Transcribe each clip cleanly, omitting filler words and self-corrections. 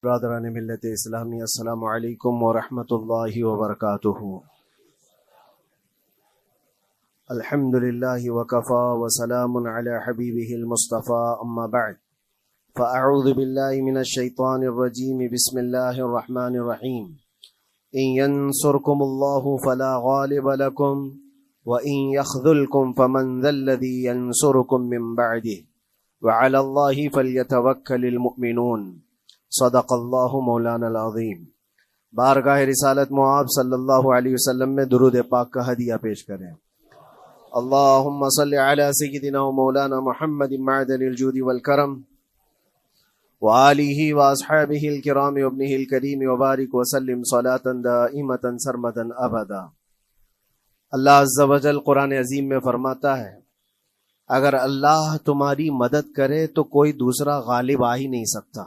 برادران ملت اسلامی، السلام علیکم ورحمۃ اللہ وبرکاتہ۔ الحمد للہ وکفا وسلام علی حبیبہ المصطفى، اما بعد فاعوذ باللہ من الشیطان الرجیم، بسم اللہ الرحمن الرحیم۔ ان ینصرکم اللہ فلا غالب لکم وان یخذلکم فمن ذا الذی ینصرکم من بعدہ وعلی اللہ فلیتوکل المؤمنون۔ صدق اللہ مولانا العظیم۔ بارگاہ رسالت معاب صلی اللہ علیہ وسلم میں درود پاک کا ہدیہ پیش کریں۔ اللہم صلی علی سیدنا و مولانا محمد معدن الجود والکرم وآلہ واصحابہ الکرام وابنہ الکریم وبارک وسلم صلاة دائمة سرمدا ابدا۔ اللہ عز و جل قرآن عظیم میں فرماتا ہے، اگر اللہ تمہاری مدد کرے تو کوئی دوسرا غالب آ ہی نہیں سکتا۔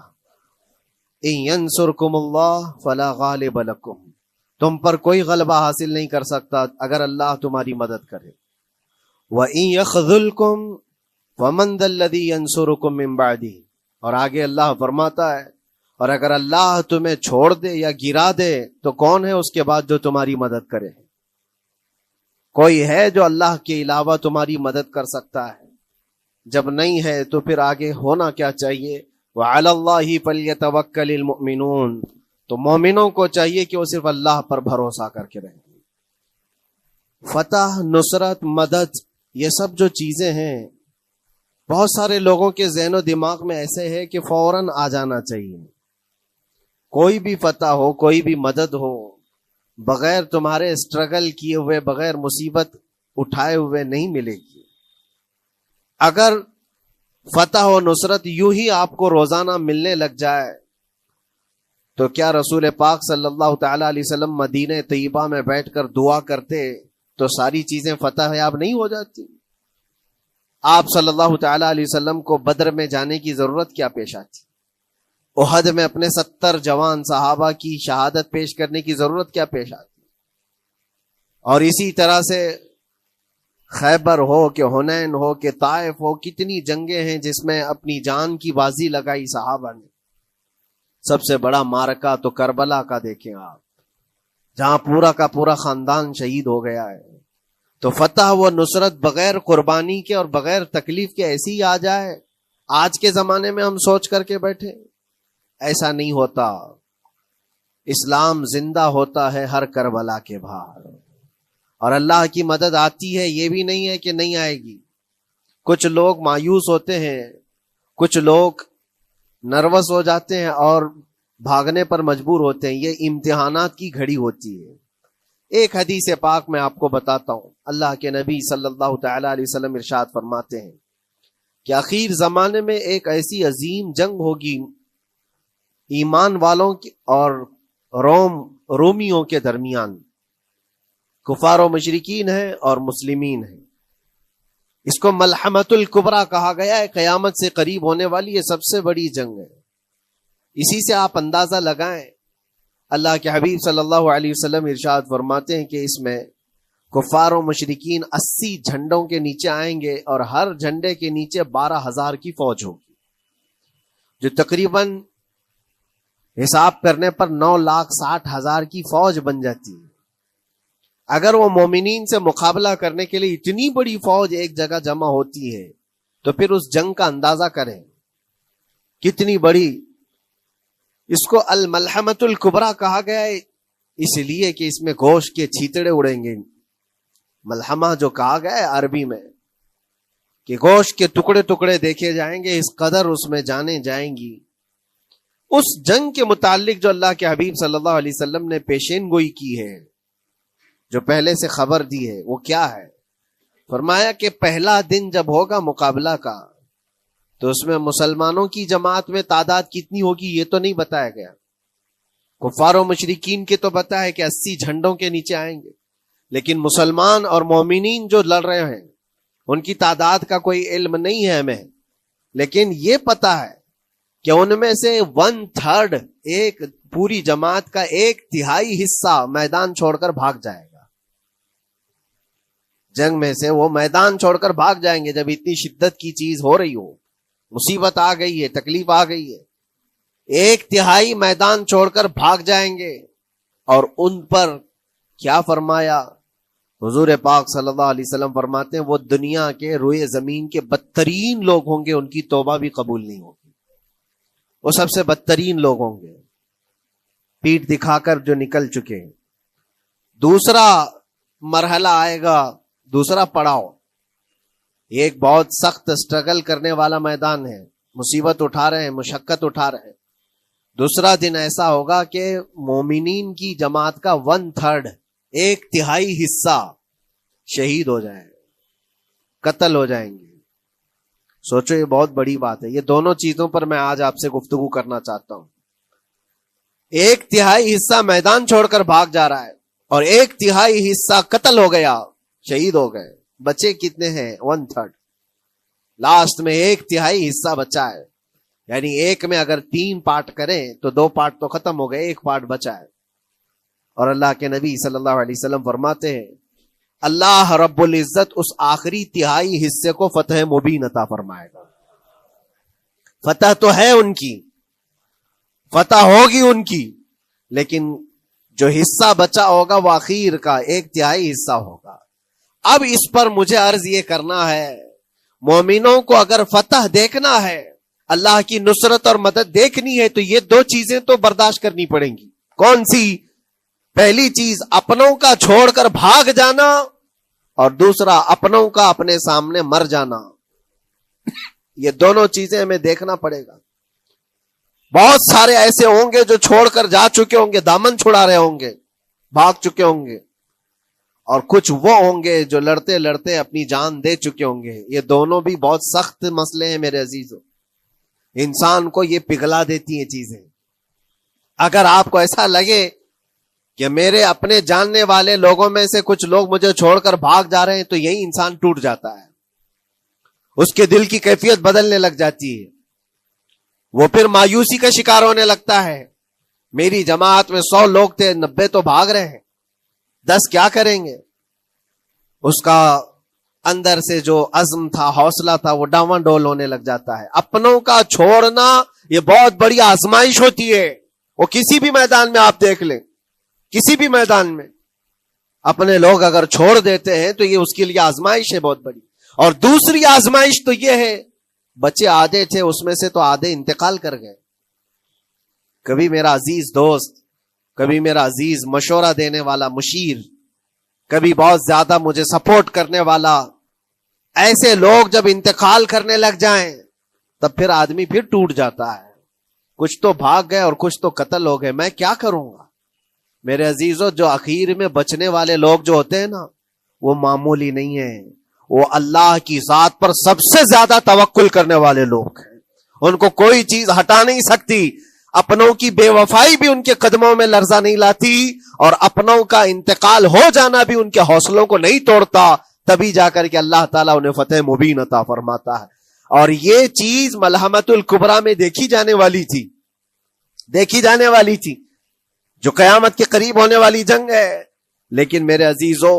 ان ینصرکم اللہ فلا غالب لکم، تم پر کوئی غلبہ حاصل نہیں کر سکتا اگر اللہ تمہاری مدد کرے۔ وَإِن يَخْذُلْكُمْ فَمَنْ ذَا الَّذِي يَنْصُرُكُمْ مِنْ بَعْدِهِ، اور آگے اللہ فرماتا ہے، اور اگر اللہ تمہیں چھوڑ دے یا گرا دے تو کون ہے اس کے بعد جو تمہاری مدد کرے؟ کوئی ہے جو اللہ کے علاوہ تمہاری مدد کر سکتا ہے؟ جب نہیں ہے تو پھر آگے ہونا کیا چاہیے؟ وَعَلَى اللَّهِ فَلْيَتَوَكَّلِ الْمُؤْمِنُونَ، تو مومنوں کو چاہیے کہ وہ صرف اللہ پر بھروسہ کر کے رہیں۔ فتح، نصرت، مدد، یہ سب جو چیزیں ہیں بہت سارے لوگوں کے ذہن و دماغ میں ایسے ہے کہ فوراً آ جانا چاہیے۔ کوئی بھی فتح ہو، کوئی بھی مدد ہو، بغیر تمہارے اسٹرگل کیے ہوئے، بغیر مصیبت اٹھائے ہوئے نہیں ملے گی۔ اگر فتح و نصرت یوں ہی آپ کو روزانہ ملنے لگ جائے تو کیا رسول پاک صلی اللہ تعالی علیہ وسلم مدینہ طیبہ میں بیٹھ کر دعا کرتے تو ساری چیزیں فتح یاب نہیں ہو جاتی؟ آپ صلی اللہ تعالی علیہ وسلم کو بدر میں جانے کی ضرورت کیا پیش آتی؟ احد میں اپنے 70 جوان صحابہ کی شہادت پیش کرنے کی ضرورت کیا پیش آتی؟ اور اسی طرح سے خیبر ہو کہ حنین ہو کہ طائف ہو، کتنی جنگیں ہیں جس میں اپنی جان کی بازی لگائی صحابہ نے۔ سب سے بڑا معرکہ تو کربلا کا دیکھیں آپ، جہاں پورا کا پورا خاندان شہید ہو گیا ہے۔ تو فتح و نصرت بغیر قربانی کے اور بغیر تکلیف کے ایسی ہی آ جائے؟ آج کے زمانے میں ہم سوچ کر کے بیٹھے، ایسا نہیں ہوتا۔ اسلام زندہ ہوتا ہے ہر کربلا کے باہر، اور اللہ کی مدد آتی ہے، یہ بھی نہیں ہے کہ نہیں آئے گی۔ کچھ لوگ مایوس ہوتے ہیں، کچھ لوگ نروس ہو جاتے ہیں اور بھاگنے پر مجبور ہوتے ہیں۔ یہ امتحانات کی گھڑی ہوتی ہے۔ ایک حدیث پاک میں آپ کو بتاتا ہوں، اللہ کے نبی صلی اللہ تعالی علیہ وسلم ارشاد فرماتے ہیں کہ آخر زمانے میں ایک ایسی عظیم جنگ ہوگی ایمان والوں کی اور رومیوں کے درمیان۔ کفار و مشرکین ہیں اور مسلمین ہیں۔ اس کو ملحمۃ الکبریٰ کہا گیا ہے، قیامت سے قریب ہونے والی یہ سب سے بڑی جنگ ہے۔ اسی سے آپ اندازہ لگائیں، اللہ کے حبیب صلی اللہ علیہ وسلم ارشاد فرماتے ہیں کہ اس میں کفار و مشرکین 80 جھنڈوں کے نیچے آئیں گے، اور ہر جھنڈے کے نیچے 12,000 کی فوج ہوگی، جو تقریباً حساب کرنے پر 9,60,000 کی فوج بن جاتی ہے۔ اگر وہ مومنین سے مقابلہ کرنے کے لیے اتنی بڑی فوج ایک جگہ جمع ہوتی ہے تو پھر اس جنگ کا اندازہ کریں کتنی بڑی۔ اس کو الملحمۃ الکبریٰ کہا گیا ہے اس لیے کہ اس میں گوشت کے چھیتڑے اڑیں گے۔ ملحمہ جو کہا گیا ہے عربی میں کہ گوشت کے ٹکڑے ٹکڑے دیکھے جائیں گے، اس قدر اس میں جانیں جائیں گی۔ اس جنگ کے متعلق جو اللہ کے حبیب صلی اللہ علیہ وسلم نے پیشین گوئی کی ہے، جو پہلے سے خبر دی ہے، وہ کیا ہے؟ فرمایا کہ پہلا دن جب ہوگا مقابلہ کا تو اس میں مسلمانوں کی جماعت میں تعداد کتنی ہوگی یہ تو نہیں بتایا گیا۔ کفار و مشرکین کے تو بتایا کہ 80 جھنڈوں کے نیچے آئیں گے، لیکن مسلمان اور مومنین جو لڑ رہے ہیں ان کی تعداد کا کوئی علم نہیں ہے ہمیں، لیکن یہ پتا ہے کہ ان میں سے 1/3 ایک پوری جماعت کا 1/3 حصہ میدان چھوڑ کر بھاگ جائے گا۔ جنگ میں سے وہ میدان چھوڑ کر بھاگ جائیں گے جب اتنی شدت کی چیز ہو رہی ہو، مصیبت آ گئی ہے، تکلیف آ گئی ہے۔ ایک تہائی میدان چھوڑ کر بھاگ جائیں گے. اور ان پر کیا فرمایا حضور پاک صلی اللہ علیہ وسلم فرماتے ہیں وہ دنیا کے روئے زمین کے بدترین لوگ ہوں گے, ان کی توبہ بھی قبول نہیں ہوگی. وہ سب سے بدترین لوگ ہوں گے, پیٹ دکھا کر جو نکل چکے. دوسرا مرحلہ آئے گا, دوسرا پڑاؤ, ایک بہت سخت سٹرگل کرنے والا میدان ہے, مصیبت اٹھا رہے ہیں, مشقت اٹھا رہے ہیں. دوسرا دن ایسا ہوگا کہ مومنین کی جماعت کا 1/3 ایک تہائی حصہ شہید ہو جائے, قتل ہو جائیں گے. سوچو یہ بہت بڑی بات ہے. یہ دونوں چیزوں پر میں آج آپ سے گفتگو کرنا چاہتا ہوں. ایک تہائی حصہ میدان چھوڑ کر بھاگ جا رہا ہے اور ایک تہائی حصہ قتل ہو گیا, شہید ہو گئے. بچے کتنے ہیں؟ 1/3. لاسٹ میں ایک تہائی حصہ بچا ہے. یعنی ایک میں اگر 3 پارٹ کریں تو 2 پارٹ تو ختم ہو گئے, ایک پارٹ بچا ہے. اور اللہ کے نبی صلی اللہ علیہ وسلم فرماتے ہیں اللہ رب العزت اس آخری تہائی حصے کو فتح مبین عطا فرمائے گا. فتح تو ہے ان کی, فتح ہوگی ان کی, لیکن جو حصہ بچا ہوگا وہ آخر کا 1/3 حصہ ہوگا. اب اس پر مجھے عرض یہ کرنا ہے, مومنوں کو اگر فتح دیکھنا ہے, اللہ کی نصرت اور مدد دیکھنی ہے, تو یہ 2 چیزیں تو برداشت کرنی پڑیں گی. کون سی؟ پہلی چیز اپنوں کا چھوڑ کر بھاگ جانا, اور دوسرا اپنوں کا اپنے سامنے مر جانا. یہ دونوں چیزیں ہمیں دیکھنا پڑے گا. بہت سارے ایسے ہوں گے جو چھوڑ کر جا چکے ہوں گے, دامن چھڑا رہے ہوں گے, بھاگ چکے ہوں گے, اور کچھ وہ ہوں گے جو لڑتے لڑتے اپنی جان دے چکے ہوں گے. یہ دونوں بھی بہت سخت مسئلے ہیں میرے عزیزوں. انسان کو یہ پگھلا دیتی ہیں چیزیں. اگر آپ کو ایسا لگے کہ میرے اپنے جاننے والے لوگوں میں سے کچھ لوگ مجھے چھوڑ کر بھاگ جا رہے ہیں, تو یہی انسان ٹوٹ جاتا ہے, اس کے دل کی کیفیت بدلنے لگ جاتی ہے, وہ پھر مایوسی کا شکار ہونے لگتا ہے. میری جماعت میں 100 لوگ تھے, 90 تو بھاگ رہے ہیں, 10 کیا کریں گے؟ اس کا اندر سے جو عزم تھا, حوصلہ تھا, وہ ڈاواں ڈول ہونے لگ جاتا ہے. اپنوں کا چھوڑنا یہ بہت بڑی آزمائش ہوتی ہے. وہ کسی بھی میدان میں آپ دیکھ لیں, کسی بھی میدان میں اپنے لوگ اگر چھوڑ دیتے ہیں تو یہ اس کے لیے آزمائش ہے بہت بڑی. اور دوسری آزمائش تو یہ ہے, بچے آدھے تھے, اس میں سے تو آدھے انتقال کر گئے. کبھی میرا عزیز دوست, کبھی میرا عزیز مشورہ دینے والا مشیر, کبھی بہت زیادہ مجھے سپورٹ کرنے والا, ایسے لوگ جب انتقال کرنے لگ جائیں تب پھر آدمی پھر ٹوٹ جاتا ہے. کچھ تو بھاگ گئے اور کچھ تو قتل ہو گئے. میں کیا کروں گا؟ میرے عزیزوں, جو اخیر میں بچنے والے لوگ جو ہوتے ہیں نا, وہ معمولی نہیں ہیں. وہ اللہ کی ذات پر سب سے زیادہ توکل کرنے والے لوگ ہیں. ان کو کوئی چیز ہٹا نہیں سکتی. اپنوں کی بے وفائی بھی ان کے قدموں میں لرزہ نہیں لاتی, اور اپنوں کا انتقال ہو جانا بھی ان کے حوصلوں کو نہیں توڑتا. تبھی جا کر کے اللہ تعالیٰ انہیں فتح مبین عطا فرماتا ہے. اور یہ چیز ملحمت الکبریٰ میں دیکھی جانے والی تھی, دیکھی جانے والی تھی, جو قیامت کے قریب ہونے والی جنگ ہے. لیکن میرے عزیزوں,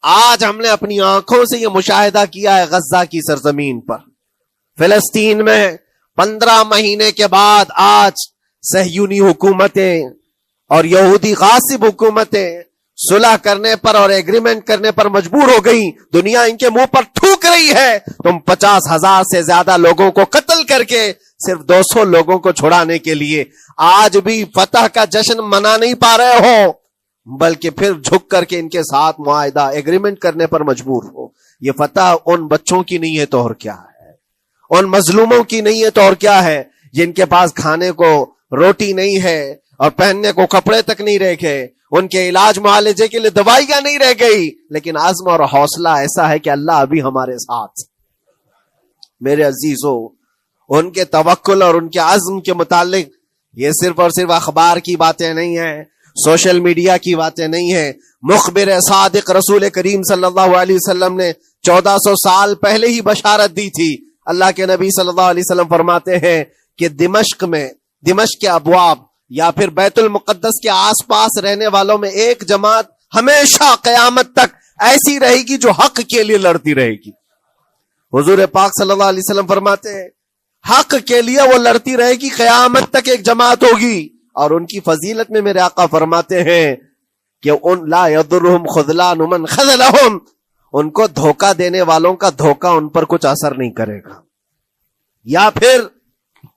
آج ہم نے اپنی آنکھوں سے یہ مشاہدہ کیا ہے غزہ کی سرزمین پر, فلسطین میں 15 مہینے کے بعد آج صہیونی حکومتیں اور یہودی غاصب حکومتیں صلح کرنے پر اور ایگریمنٹ کرنے پر مجبور ہو گئی. دنیا ان کے منہ پر تھوک رہی ہے, تم 50,000 سے زیادہ لوگوں کو قتل کر کے صرف 200 لوگوں کو چھڑانے کے لیے آج بھی فتح کا جشن منا نہیں پا رہے ہو, بلکہ پھر جھک کر کے ان کے ساتھ معاہدہ ایگریمنٹ کرنے پر مجبور ہو. یہ فتح ان بچوں کی نہیں ہے تو اور کیا ہے, ان مظلوموں کی نہیں ہے تو اور کیا ہے, جن کے پاس کھانے کو روٹی نہیں ہے اور پہننے کو کپڑے تک نہیں رہ گئے, ان کے علاج معالجے کے لیے دوائیاں نہیں رہ گئی, لیکن عزم اور حوصلہ ایسا ہے کہ اللہ ابھی ہمارے ساتھ. میرے عزیزوں, ان کے توکل اور ان کے عزم کے متعلق یہ صرف اور صرف اخبار کی باتیں نہیں ہیں, سوشل میڈیا کی باتیں نہیں ہیں. مخبر صادق رسول کریم صلی اللہ علیہ وسلم نے 1400 سال پہلے ہی بشارت دی تھی. اللہ کے نبی صلی اللہ علیہ وسلم فرماتے ہیں کہ دمشق کے ابواب یا پھر بیت المقدس کے آس پاس رہنے والوں میں ایک جماعت ہمیشہ قیامت تک ایسی رہے گی جو حق کے لیے لڑتی رہے گی. حضور پاک صلی اللہ علیہ وسلم فرماتے ہیں حق کے لیے وہ لڑتی رہے گی، قیامت تک ایک جماعت ہوگی. اور ان کی فضیلت میں میرے آقا فرماتے ہیں کہ ان لا یضرهم خذلان من خذلهم، ان کو دھوکہ دینے والوں کا دھوکہ ان پر کچھ اثر نہیں کرے گا، یا پھر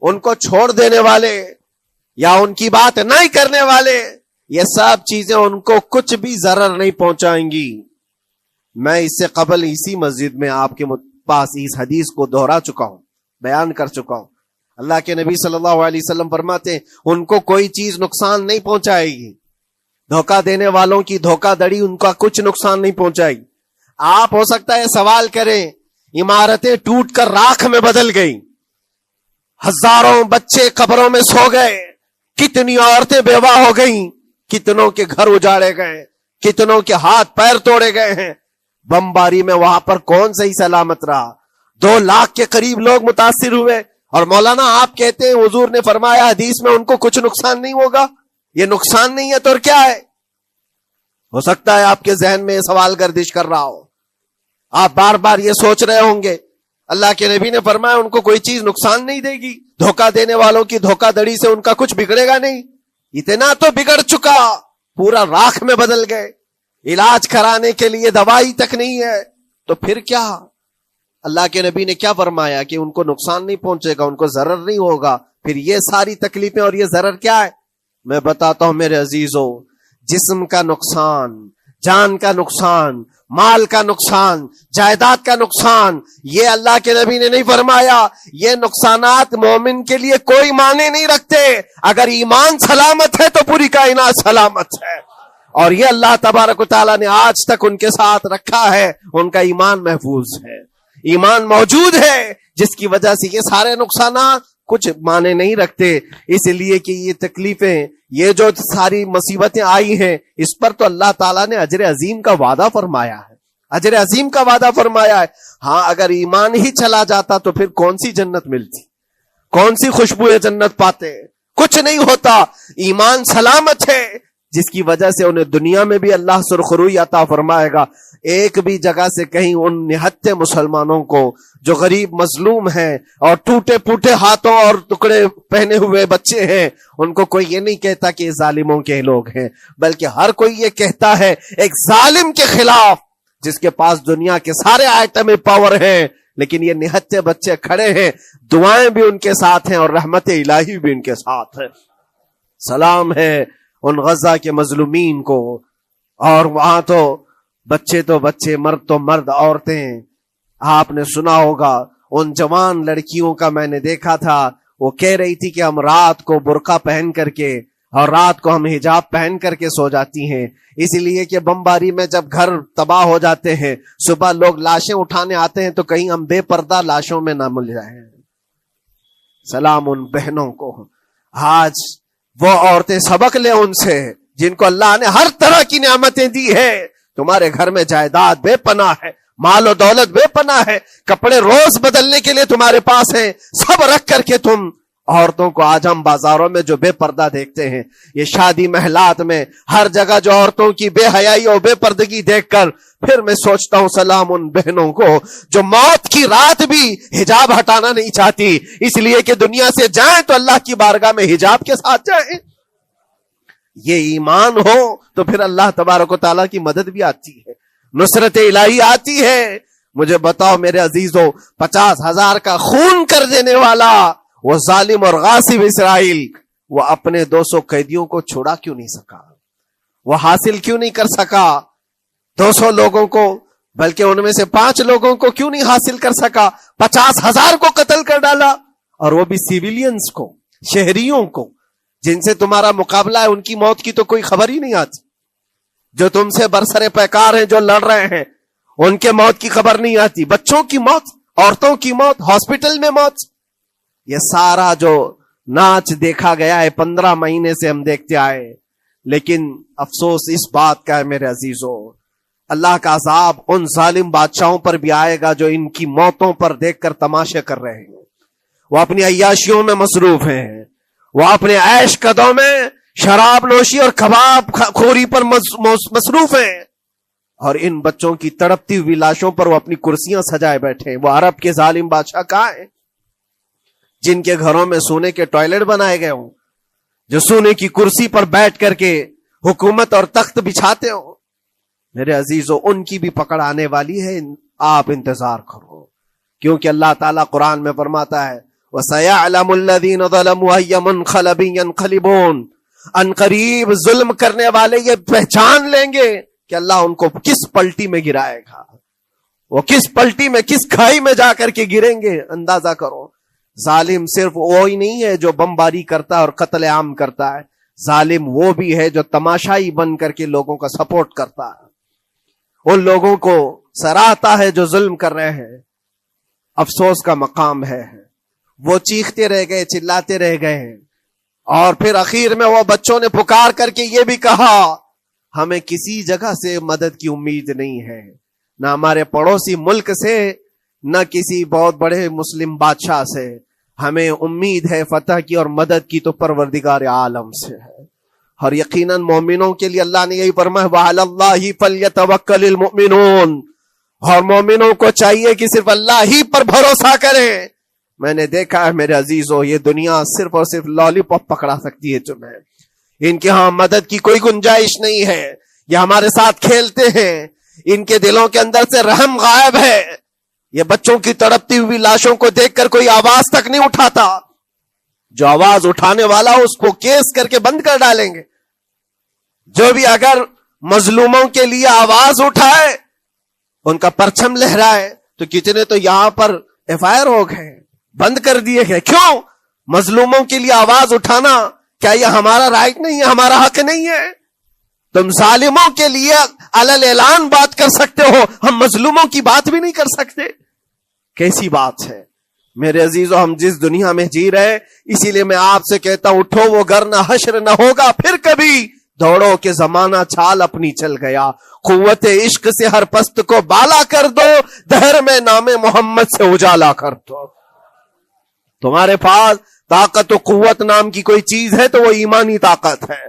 ان کو چھوڑ دینے والے یا ان کی بات نہیں کرنے والے، یہ سب چیزیں ان کو کچھ بھی ضرر نہیں پہنچائیں گی. میں اس سے قبل اسی مسجد میں آپ کے پاس اس حدیث کو دہرا چکا ہوں، بیان کر چکا ہوں. اللہ کے نبی صلی اللہ علیہ وسلم فرماتے ہیں ان کو کوئی چیز نقصان نہیں پہنچائے گی، دھوکہ دینے والوں کی دھوکہ دڑی ان کا کچھ نقصان نہیں پہنچائے گی. آپ ہو سکتا ہے سوال کریں، عمارتیں ٹوٹ کر راکھ میں بدل گئی، ہزاروں بچے قبروں میں سو گئے، کتنی عورتیں بیوہ ہو گئیں، کتنوں کے گھر اجاڑے گئے، کتنوں کے ہاتھ پیر توڑے گئے ہیں، بمباری میں وہاں پر کون صحیح سلامت رہا، 2 لاکھ کے قریب لوگ متاثر ہوئے، اور مولانا آپ کہتے ہیں حضور نے فرمایا حدیث میں ان کو کچھ نقصان نہیں ہوگا. یہ نقصان نہیں ہے تو اور کیا ہے؟ ہو سکتا ہے آپ کے ذہن میں یہ سوال گردش کر رہا ہو، آپ بار بار یہ سوچ رہے ہوں گے اللہ کے نبی نے فرمایا ان کو کوئی چیز نقصان نہیں دے گی، دھوکہ دینے والوں کی دھوکہ دڑی سے ان کا کچھ بگڑے گا نہیں. اتنا تو بگڑ چکا، پورا راکھ میں بدل گئے، علاج کرانے کے لیے دوائی تک نہیں ہے، تو پھر کیا؟ اللہ کے نبی نے کیا فرمایا کہ ان کو نقصان نہیں پہنچے گا، ان کو ضرر نہیں ہوگا. پھر یہ ساری تکلیفیں اور یہ ضرر کیا ہے؟ میں بتاتا ہوں میرے عزیزوں، جسم کا نقصان، جان کا نقصان، مال کا نقصان، جائیداد کا نقصان، یہ اللہ کے نبی نے نہیں فرمایا. یہ نقصانات مومن کے لیے کوئی معنی نہیں رکھتے. اگر ایمان سلامت ہے تو پوری کائنات سلامت ہے، اور یہ اللہ تبارک و تعالیٰ نے آج تک ان کے ساتھ رکھا ہے. ان کا ایمان محفوظ ہے، ایمان موجود ہے، جس کی وجہ سے یہ سارے نقصانات کچھ معنی نہیں رکھتے. اس لیے کہ یہ تکلیفیں، یہ جو ساری مصیبتیں آئی ہیں، اس پر تو اللہ تعالیٰ نے اجر عظیم کا وعدہ فرمایا ہے، اجر عظیم کا وعدہ فرمایا ہے. ہاں اگر ایمان ہی چلا جاتا تو پھر کون سی جنت ملتی، کون سی خوشبو جنت پاتے؟ کچھ نہیں ہوتا. ایمان سلامت ہے، جس کی وجہ سے انہیں دنیا میں بھی اللہ سرخروئی عطا فرمائے گا. ایک بھی جگہ سے کہیں ان نہتے مسلمانوں کو جو غریب مظلوم ہیں اور ٹوٹے پھوٹے ہاتھوں اور ٹکڑے پہنے ہوئے بچے ہیں، ان کو کوئی یہ نہیں کہتا کہ یہ ظالموں کے لوگ ہیں، بلکہ ہر کوئی یہ کہتا ہے ایک ظالم کے خلاف جس کے پاس دنیا کے سارے آئٹم پاور ہیں، لیکن یہ نہتے بچے کھڑے ہیں، دعائیں بھی ان کے ساتھ ہیں اور رحمت الہی بھی ان کے ساتھ ہے. سلام ہے ان غزہ کے مظلومین کو. اور وہاں تو بچے، مرد تو مرد، عورتیں. آپ نے سنا ہوگا ان جوان لڑکیوں کا، میں نے دیکھا تھا، وہ کہہ رہی تھی کہ ہم رات کو برقع پہن کر کے اور رات کو ہم حجاب پہن کر کے سو جاتی ہیں، اس لیے کہ بمباری میں جب گھر تباہ ہو جاتے ہیں، صبح لوگ لاشیں اٹھانے آتے ہیں تو کہیں ہم بے پردہ لاشوں میں نہ مل جائیں. سلام ان بہنوں کو. آج وہ عورتیں سبق لیں ان سے جن کو اللہ نے ہر طرح کی نعمتیں دی ہے. تمہارے گھر میں جائیداد بے پناہ ہے، مال و دولت بے پناہ ہے، کپڑے روز بدلنے کے لیے تمہارے پاس ہیں، سب رکھ کر کے تم عورتوں کو آج ہم بازاروں میں جو بے پردہ دیکھتے ہیں، یہ شادی محلات میں ہر جگہ جو عورتوں کی بے حیائی اور بے پردگی دیکھ کر پھر میں سوچتا ہوں سلام ان بہنوں کو جو موت کی رات بھی حجاب ہٹانا نہیں چاہتی، اس لیے کہ دنیا سے جائیں تو اللہ کی بارگاہ میں حجاب کے ساتھ جائیں. یہ ایمان ہو تو پھر اللہ تبارک و تعالیٰ کی مدد بھی آتی ہے، نصرت الہی آتی ہے. مجھے بتاؤ میرے عزیزوں، 50,000 کا خون کر دینے والا وہ ظالم اور غاصب اسرائیل، وہ اپنے 200 قیدیوں کو چھوڑا کیوں نہیں سکا؟ وہ حاصل کیوں نہیں کر سکا 200 لوگوں کو؟ بلکہ ان میں سے 5 لوگوں کو کیوں نہیں حاصل کر سکا؟ 50,000 کو قتل کر ڈالا، اور وہ بھی سیویلینز کو، شہریوں کو جن سے تمہارا مقابلہ ہے، ان کی موت کی تو کوئی خبر ہی نہیں آتی. جو تم سے برسر پیکار ہیں، جو لڑ رہے ہیں، ان کے موت کی خبر نہیں آتی. بچوں کی موت، عورتوں کی موت، ہاسپٹل میں موت، یہ سارا جو ناچ دیکھا گیا ہے 15 مہینے سے ہم دیکھتے آئے. لیکن افسوس اس بات کا ہے میرے عزیزوں، اللہ کا عذاب ان ظالم بادشاہوں پر بھی آئے گا جو ان کی موتوں پر دیکھ کر تماشے کر رہے ہیں. وہ اپنی عیاشیوں میں مصروف ہیں، وہ اپنے عیش قدوں میں شراب نوشی اور کباب خوری پر مصروف ہیں، اور ان بچوں کی تڑپتی ہوئی لاشوں پر وہ اپنی کرسیاں سجائے بیٹھے ہیں. وہ عرب کے ظالم بادشاہ کہاں ہیں جن کے گھروں میں سونے کے ٹوائلٹ بنائے گئے ہوں، جو سونے کی کرسی پر بیٹھ کر کے حکومت اور تخت بچھاتے ہوں، میرے عزیزو ان کی بھی پکڑ آنے والی ہے. آپ انتظار کرو، کیونکہ اللہ تعالیٰ قرآن میں فرماتا ہے وَسَيَعْلَمُ الَّذِينَ ظَلَمُوا أَيَّ مُنْقَلَبٍ يَنْقَلِبُونَ. ان قریب ظلم کرنے والے یہ پہچان لیں گے کہ اللہ ان کو کس پلٹی میں گرائے گا، وہ کس پلٹی میں، کس کھائی میں جا کر کے گریں گے. اندازہ کرو، ظالم صرف وہی نہیں ہے جو بمباری کرتا ہے اور قتل عام کرتا ہے، ظالم وہ بھی ہے جو تماشائی بن کر کے لوگوں کا سپورٹ کرتا ہے، ان لوگوں کو سراہتا ہے جو ظلم کر رہے ہیں. افسوس کا مقام ہے، وہ چیختے رہ گئے، چلاتے رہ گئے ہیں، اور پھر اخیر میں وہ بچوں نے پکار کر کے یہ بھی کہا ہمیں کسی جگہ سے مدد کی امید نہیں ہے، نہ ہمارے پڑوسی ملک سے، نہ کسی بہت بڑے مسلم بادشاہ سے. ہمیں امید ہے فتح کی اور مدد کی تو پروردگار عالم سے ہے. اور یقیناً مومنوں کے لیے اللہ نے یہی فرمایا وَعَلَى اللَّهِ فَلْيَتَوَكَّلِ الْمُؤْمِنُونَ. اور مومنوں کو چاہیے کہ صرف اللہ ہی پر بھروسہ کریں. میں نے دیکھا ہے میرے عزیزو، یہ دنیا صرف اور صرف لالی پاپ پکڑا سکتی ہے تمہیں. ان کے ہاں مدد کی کوئی گنجائش نہیں ہے. یہ ہمارے ساتھ کھیلتے ہیں، ان کے دلوں کے اندر سے رحم غائب ہے. یہ بچوں کی تڑپتی ہوئی لاشوں کو دیکھ کر کوئی آواز تک نہیں اٹھاتا. جو آواز اٹھانے والا اس کو کیس کر کے بند کر ڈالیں گے. جو بھی اگر مظلوموں کے لیے آواز اٹھائے، ان کا پرچم لہرائے، تو کتنے تو یہاں پر FIR ہو گئے، بند کر دیے گئے. کیوں؟ مظلوموں کے لیے آواز اٹھانا کیا یہ ہمارا رائٹ نہیں ہے، ہمارا حق نہیں ہے؟ تم ظالموں کے لیے علل اعلان بات کر سکتے ہو، ہم مظلوموں کی بات بھی نہیں کر سکتے. کیسی بات ہے میرے عزیزو. ہم جس دنیا میں جی رہے، اسی لیے میں آپ سے کہتا ہوں اٹھو وہ گر نہ حشر نہ ہوگا پھر کبھی. دوڑو کہ زمانہ چھال اپنی چل گیا. قوت عشق سے ہر پست کو بالا کر دو، دہر میں نام محمد سے اجالا کر دو. تمہارے پاس طاقت و قوت نام کی کوئی چیز ہے تو وہ ایمانی طاقت ہے.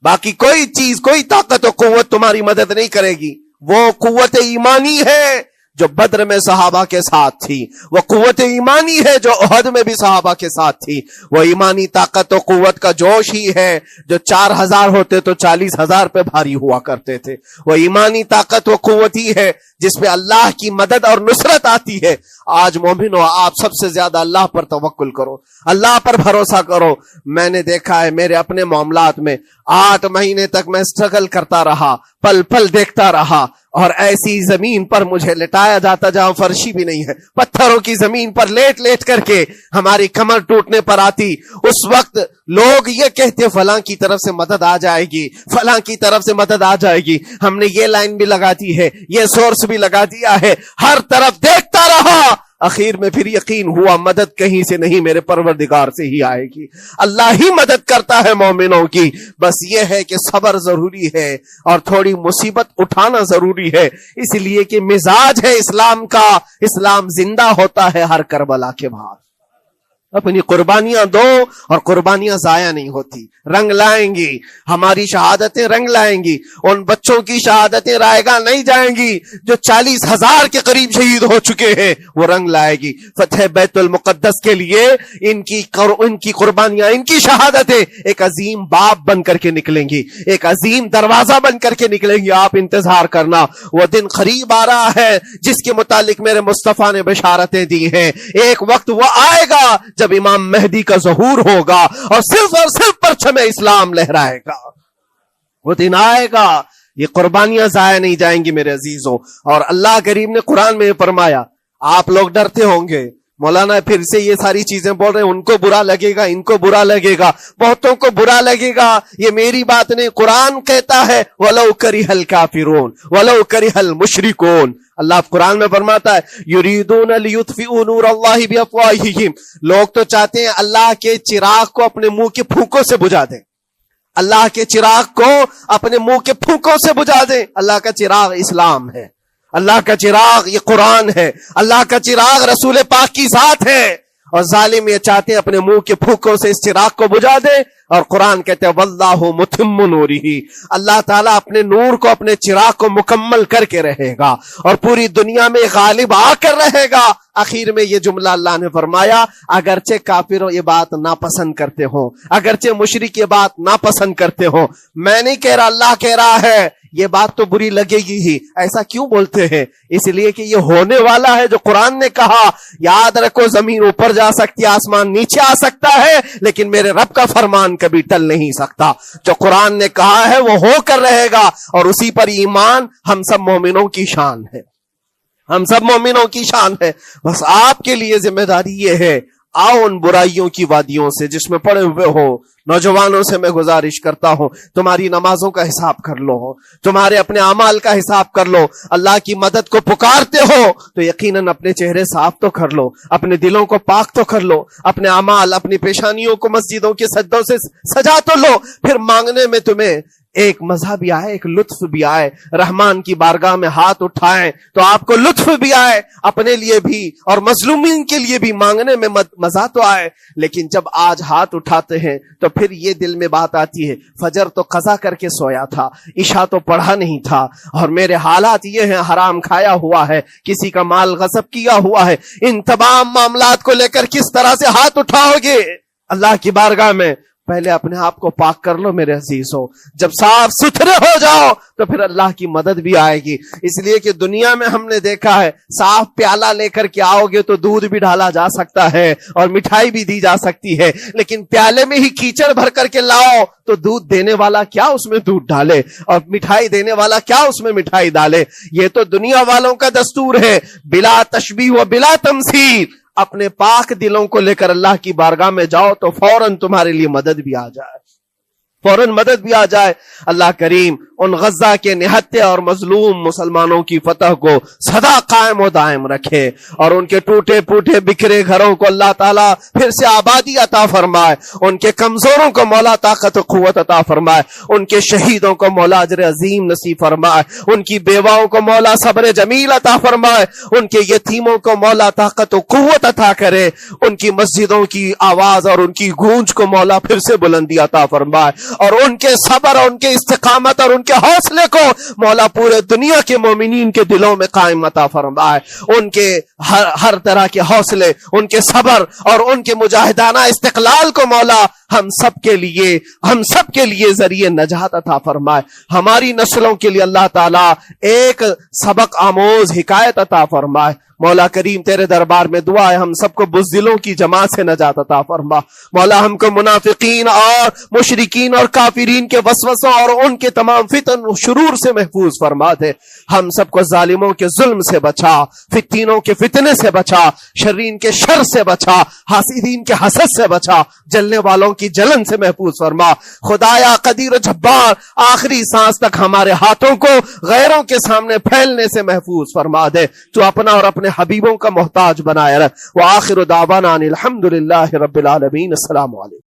باقی کوئی چیز، کوئی طاقت و قوت تمہاری مدد نہیں کرے گی. وہ قوت ایمانی ہے جو بدر میں صحابہ کے ساتھ تھی، وہ قوت ایمانی ہے جو احد میں بھی صحابہ کے ساتھ تھی. وہ ایمانی طاقت و قوت کا جوش ہی ہے جو 4000 ہوتے تو 40,000 پہ بھاری ہوا کرتے تھے. وہ ایمانی طاقت و قوت ہی ہے جس پہ اللہ کی مدد اور نصرت آتی ہے. آج مومنو، آپ سب سے زیادہ اللہ پر توکل کرو، اللہ پر بھروسہ کرو. میں نے دیکھا ہے میرے اپنے معاملات میں 8 مہینے تک میں اسٹرگل کرتا رہا، پل پل دیکھتا رہا، اور ایسی زمین پر مجھے لٹایا جاتا جہاں فرشی بھی نہیں ہے، پتھروں کی زمین پر لیٹ لیٹ کر کے ہماری کمر ٹوٹنے پر آتی. اس وقت لوگ یہ کہتے فلاں کی طرف سے مدد آ جائے گی، فلاں کی طرف سے مدد آ جائے گی. ہم نے یہ لائن بھی لگا دی ہے، یہ سورس بھی لگا دیا ہے، ہر طرف دیکھتا رہا. اخیر میں پھر یقین ہوا مدد کہیں سے نہیں، میرے پروردگار سے ہی آئے گی. اللہ ہی مدد کرتا ہے مومنوں کی. بس یہ ہے کہ صبر ضروری ہے اور تھوڑی مصیبت اٹھانا ضروری ہے، اس لیے کہ مزاج ہے اسلام کا. اسلام زندہ ہوتا ہے ہر کربلا کے بعد. اپنی قربانیاں دو اور قربانیاں ضائع نہیں ہوتی، رنگ لائیں گی. ہماری شہادتیں رنگ لائیں گی. ان بچوں کی شہادتیں رائے گاہ نہیں جائیں گی جو 40,000 کے قریب شہید ہو چکے ہیں، وہ رنگ لائے گی. فتح بیت المقدس کے لیے ان کی قربانیاں، ان کی شہادتیں ایک عظیم باب بن کر کے نکلیں گی، ایک عظیم دروازہ بن کر کے نکلیں گی. آپ انتظار کرنا، وہ دن قریب آ رہا ہے جس کے متعلق میرے مصطفیٰ نے بشارتیں دی ہیں. ایک وقت وہ آئے گا جب امام مہدی کا ظہور ہوگا اور صرف پرچم اسلام لہرائے گا. وہ دن آئے گا، یہ قربانیاں ضائع نہیں جائیں گی میرے عزیزوں. اور اللہ کریم نے قرآن میں فرمایا، آپ لوگ ڈرتے ہوں گے مولانا پھر سے یہ ساری چیزیں بول رہے ہیں، ان کو برا لگے گا، ان کو برا لگے گا، بہتوں کو برا لگے گا. یہ میری بات نہیں، قرآن کہتا ہے وَلَوْ كَرِهَ الْكَافِرُونَ وَلَوْ كَرِهَ الْمُشْرِكُونَ. اللہ قرآن میں فرماتا ہے یریدون لیطفئوا نور اللہ بافواہہم. لوگ تو چاہتے ہیں اللہ کے چراغ کو اپنے منہ کے پھونکوں سے بجھا دیں، اللہ کے چراغ کو اپنے منہ کے پھونکوں سے بجھا دیں. اللہ کا چراغ اسلام ہے، اللہ کا چراغ یہ قرآن ہے، اللہ کا چراغ رسول پاک کی ذات ہے. اور ظالم یہ چاہتے ہیں اپنے منہ کے پھوکوں سے اس چراغ کو بجھا دے، اور قرآن کہتے ہیں واللہ متم نورہ، اللہ تعالیٰ اپنے نور کو، اپنے چراغ کو مکمل کر کے رہے گا اور پوری دنیا میں غالب آ کر رہے گا۔ آخر میں یہ جملہ اللہ نے فرمایا، اگرچہ کافروں یہ بات ناپسند کرتے ہوں، اگرچہ مشرک یہ بات ناپسند کرتے ہوں، میں نہیں کہہ رہا، اللہ کہہ رہا ہے، یہ بات تو بری لگے گی ہی۔ ایسا کیوں بولتے ہیں؟ اس لیے کہ یہ ہونے والا ہے جو قرآن نے کہا۔ یاد رکھو، زمین اوپر جا سکتی ہے، آسمان نیچے آ سکتا ہے، لیکن میرے رب کا فرمان کبھی ٹل نہیں سکتا۔ جو قرآن نے کہا ہے وہ ہو کر رہے گا، اور اسی پر ایمان ہم سب مومنوں کی شان ہے، ہم سب مومنوں کی شان ہے۔ بس آپ کے لیے ذمہ داری یہ ہے، آؤ ان برائیوں کی وادیوں سے جس میں پڑے ہوئے ہو، نوجوانوں سے میں گزارش کرتا ہوں، تمہاری نمازوں کا حساب کر لو، تمہارے اپنے اعمال کا حساب کر لو۔ اللہ کی مدد کو پکارتے ہو تو یقیناً اپنے چہرے صاف تو کر لو، اپنے دلوں کو پاک تو کر لو، اپنے اعمال، اپنی پیشانیوں کو مسجدوں کے سجدوں سے سجا تو لو۔ پھر مانگنے میں تمہیں ایک مزہ بھی آئے، ایک لطف بھی آئے، رحمان کی بارگاہ میں ہاتھ اٹھائیں تو آپ کو لطف بھی آئے، اپنے لیے بھی اور مظلومین کے لیے بھی مانگنے میں مزہ تو آئے۔ لیکن جب آج ہاتھ اٹھاتے ہیں تو پھر یہ دل میں بات آتی ہے، فجر تو قضا کر کے سویا تھا، عشاء تو پڑھا نہیں تھا، اور میرے حالات یہ ہیں، حرام کھایا ہوا ہے، کسی کا مال غصب کیا ہوا ہے۔ ان تمام معاملات کو لے کر کس طرح سے ہاتھ اٹھاؤ گے اللہ کی بارگاہ میں؟ پہلے اپنے آپ کو پاک کر لو میرے عزیزوں۔ جب صاف ستھرے ہو جاؤ تو پھر اللہ کی مدد بھی آئے گی۔ اس لیے کہ دنیا میں ہم نے دیکھا ہے، صاف پیالہ لے کر کے آؤ گے تو دودھ بھی ڈالا جا سکتا ہے اور مٹھائی بھی دی جا سکتی ہے، لیکن پیالے میں ہی کیچڑ بھر کر کے لاؤ تو دودھ دینے والا کیا اس میں دودھ ڈالے، اور مٹھائی دینے والا کیا اس میں مٹھائی ڈالے۔ یہ تو دنیا والوں کا دستور ہے، بلا تشبیہ و بلا تمثیل۔ اپنے پاک دلوں کو لے کر اللہ کی بارگاہ میں جاؤ تو فوراً تمہارے لیے مدد بھی آ جائے، فوراً مدد بھی آ جائے۔ اللہ کریم ان غزہ کے نہتے اور مظلوم مسلمانوں کی فتح کو سدا قائم و دائم رکھے، اور ان کے ٹوٹے پھوٹے بکھرے گھروں کو اللہ تعالیٰ پھر سے آبادی عطا فرمائے، ان کے کمزوروں کو مولا طاقت و قوت عطا فرمائے، ان کے شہیدوں کو مولا اجر عظیم نصیب فرمائے، ان کی بیواؤں کو مولا صبر جمیل عطا فرمائے، ان کے یتیموں کو مولا طاقت و قوت عطا کرے، ان کی مسجدوں کی آواز اور ان کی گونج کو مولا پھر سے بلندی عطا فرمائے، اور ان کے صبر اور ان کے استقامت اور ان کے حوصلے کو مولا پورے دنیا کے مومنین کے دلوں میں قائم عطا فرمائے۔ ان کے ہر طرح کے حوصلے، ان کے صبر اور ان کے مجاہدانہ استقلال کو مولا ہم سب کے لیے ذریعے نجات عطا فرمائے۔ ہماری نسلوں کے لیے اللہ تعالیٰ ایک سبق آموز حکایت عطا فرمائے۔ مولا کریم تیرے دربار میں دعا ہے، ہم سب کو بزدلوں کی جماعت سے نجات عطا فرما۔ مولا ہم کو منافقین اور مشرکین اور کافرین کے وسوسوں اور ان کے تمام فتن و شرور سے محفوظ فرما دے۔ ہم سب کو ظالموں کے ظلم سے بچا، فتنوں کے فتنے سے بچا، شرین کے شر سے بچا، حاسدین کے حسد سے بچا، جلنے والوں کی جلن سے محفوظ فرما۔ خدایا قدیر و جبار، آخری سانس تک ہمارے ہاتھوں کو غیروں کے سامنے پھیلنے سے محفوظ فرما دے۔ تو اپنا اور اپنے حبیبوں کا محتاج بنائے رکھ۔ وآخر دعوانا ان الحمدللہ رب العالمین۔ السلام علیکم۔